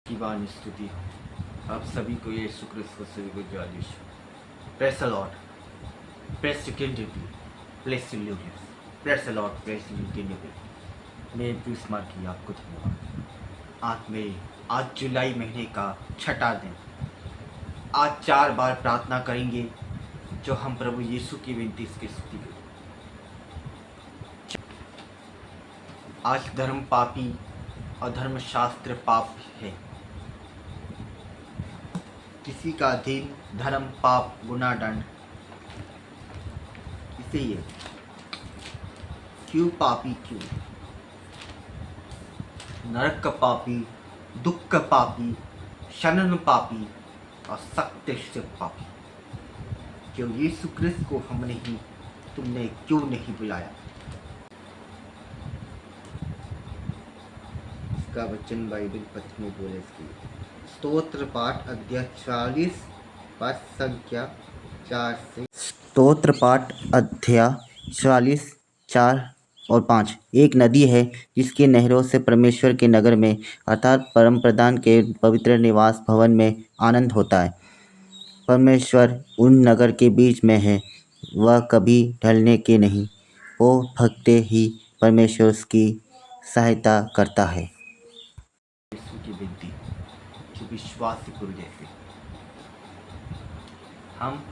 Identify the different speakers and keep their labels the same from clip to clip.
Speaker 1: की वाणी स्तुति हो। आप सभी को यीशु क्रिस्त को सभी को जय Yeshu. Praise the Lord, praise to continue, प्रेस टू ल्यूडियस, praise the Lord, praise to continue. मैं प्रिस्मा की आपको धन्यवाद। आज जुलाई महीने का छठा दिन। आज 4 बार प्रार्थना करेंगे जो हम प्रभु यीशु की विनती इसकी स्तुति करें। आज धर्म पापी और धर्मशास्त्र पाप है। किसी का दिन धर्म पाप गुना दंड इसीलिए क्यों पापी, क्यों नरक का पापी, दुख का पापी, शनन पापी और सत्य से पापी। क्यों यीशु क्रिस्त को हमने ही तुमने क्यों नहीं बुलाया। इसका वचन बाइबल पत्र में बोले इसकी स्तोत्र पाठ अध्याय 40 पद संख्या 4 से। स्तोत्र पाठ अध्याय 40 4 और 5। एक नदी है जिसकी नहरों से परमेश्वर के नगर में अर्थात परम प्रधान के पवित्र निवास भवन में आनंद होता है। परमेश्वर उन नगर के बीच में है, वह कभी ढलने के नहीं। वो भक्ते ही परमेश्वर उसकी सहायता करता है। यीशु की विनती जो विश्वासी गुरु जैसे हम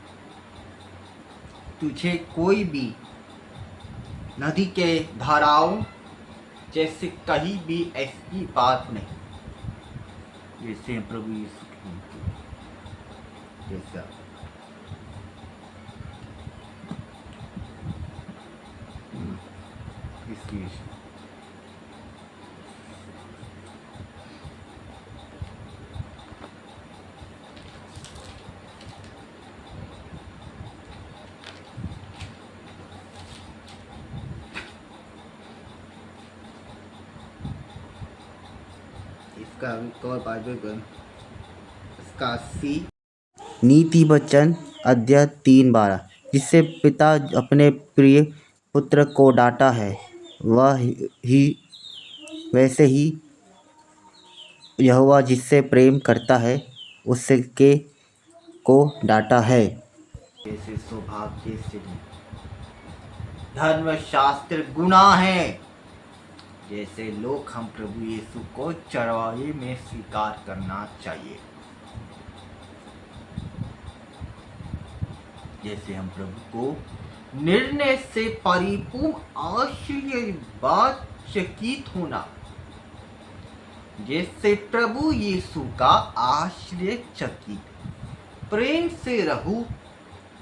Speaker 1: तुझे कोई भी नदी के धाराओं जैसे कहीं भी ऐसी बात नहीं। जैसे प्रभु यीशु की विनती जैसा इसकी इसका एक और बाइबल इसका सी नीति वचन अध्याय 3:12। जिससे पिता अपने प्रिय पुत्र को डांटा है, वह ही वैसे ही यहोवा जिससे प्रेम करता है उसके को डांटा है। जैसे सौभाग्य से धर्मशास्त्र गुनाह है, जैसे लोग हम प्रभु यीशु को चरवाहे में स्वीकार करना चाहिए। जैसे हम प्रभु को निर्णय से परिपूर्ण आशीर्वाद चकित होना। जैसे प्रभु यीशु का आश्चर्यचकित प्रेम से रहूं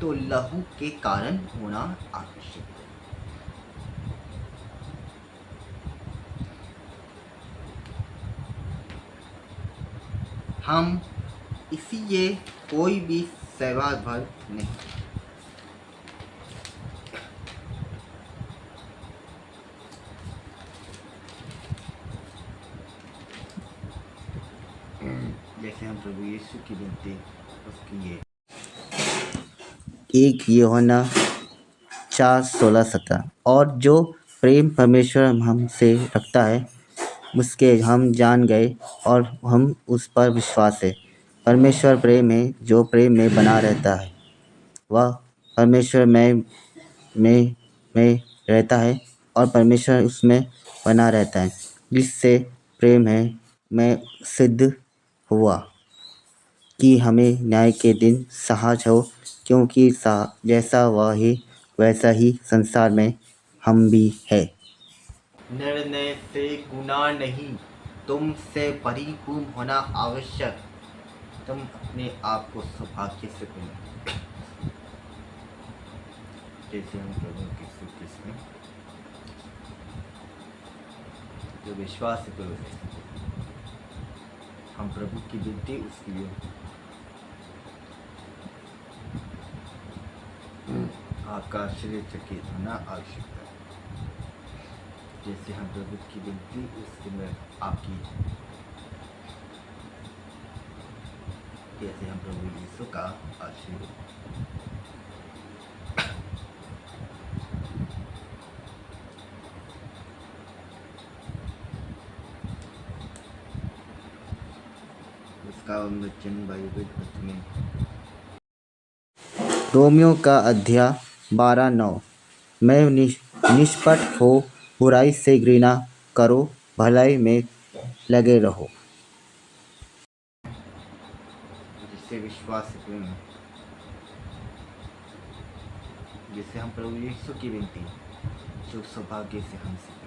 Speaker 1: तो लहू के कारण होना आवश्यक है। हम इसलिए कोई भी सेवा भर नहीं। जैसे हम प्रभु यीशु की विनती उसकी ये 1 यूहन्ना 4:16-17। और जो प्रेम परमेश्वर हमसे रखता है उसके हम जान गए और हम उस पर विश्वास है। परमेश्वर प्रेम है, जो प्रेम में बना रहता है वह परमेश्वर में रहता है और परमेश्वर उसमें बना रहता है। जिससे प्रेम है में सिद्ध हुआ कि हमें न्याय के दिन सहज हो, क्योंकि जैसा वह है वैसा ही संसार में हम भी है। निर्णय से गुनाह नहीं, तुमसे परिपूर्ण होना आवश्यक। तुम अपने आप को सौभाग्य से बनो। जैसे हम प्रभु यीशु क्रिस्त में जो विश्वास करो, हम प्रभु की विनती उसके लिए आपका आश्चर्यचकित होना आवश्यक है। जैसे हम प्रभु की विनती उसके में आपकी, जैसे हम प्रभु यीशु का आशीर्वाद का वचन बाइबल में। रोमियो का अध्याय 12:9। मैं निष्कपट हो, बुराई से घृणा करो, भलाई में लगे रहो। जिससे विश्वास जिससे हम प्रभु यीशु की विनती जो सौभाग्य से हमसे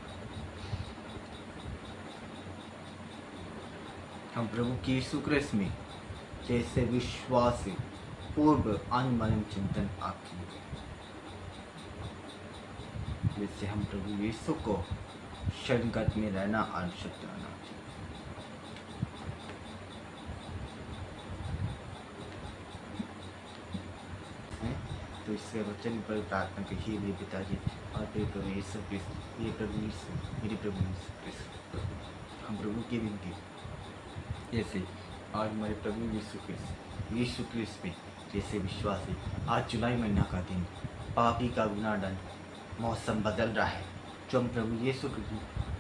Speaker 1: हम प्रभु की यीशु क्रिस्त में जैसे विश्वास पूर्व अनुमान चिंतन आपकी, जिससे हम प्रभु यीशु को शरणगत में रहना आवश्यक रहना। तो इससे वचन पर प्रार्थना कीजिए, मेरे पिताजी और मेरे प्रभु यीशु क्रिस्त, मेरे प्रभु यीशु, मेरे प्रभु यीशु क्रिस्त, हम प्रभु की विनती जैसे आज हमारे प्रभु यीशु क्रिस्त में जैसे विश्वास है। आज जुलाई महीना का दिन, पापी का गुनाह दंड, मौसम बदल रहा है, जो हम प्रभु यीशु की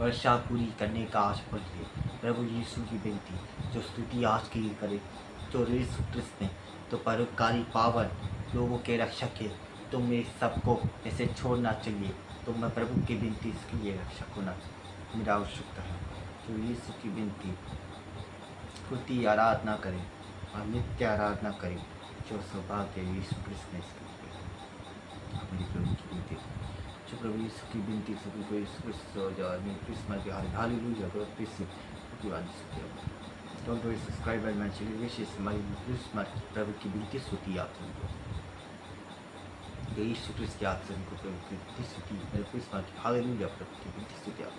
Speaker 1: वर्षा पूरी करने का आज पड़ गए। प्रभु यीशु की विनती जो स्तुति आज की करे, जो यीशु क्रिस्त ने तो परोपकारी पावन लोगों के रक्षक है, तुम्हें सबको ऐसे छोड़ना चाहिए। तो मैं प्रभु की विनती इसके लिए रक्षक होना मेरा आवश्यकता है। जो यीशु की विनती स्तुति आराधना करें और नित्य आराधना करें, जो सौभाग्य यीशु कृष्ण ने मेरी प्रभु की विनती, जो प्रभु यीशु की विनती सभी को यीशु कृष्ण हो जाए। मैं क्रिसमस के हालेलुया प्रभु कृष्ण की वाणी don't forget subscribe my channel विशेष माय क्रिसमस प्रभु की विनती स्तुति आप सबको, यीशु कृष्ण के आप सभी को प्रभु की स्तुति मेरे क्रिसमस हालेलुया प्रभु की विनती स्तुति आप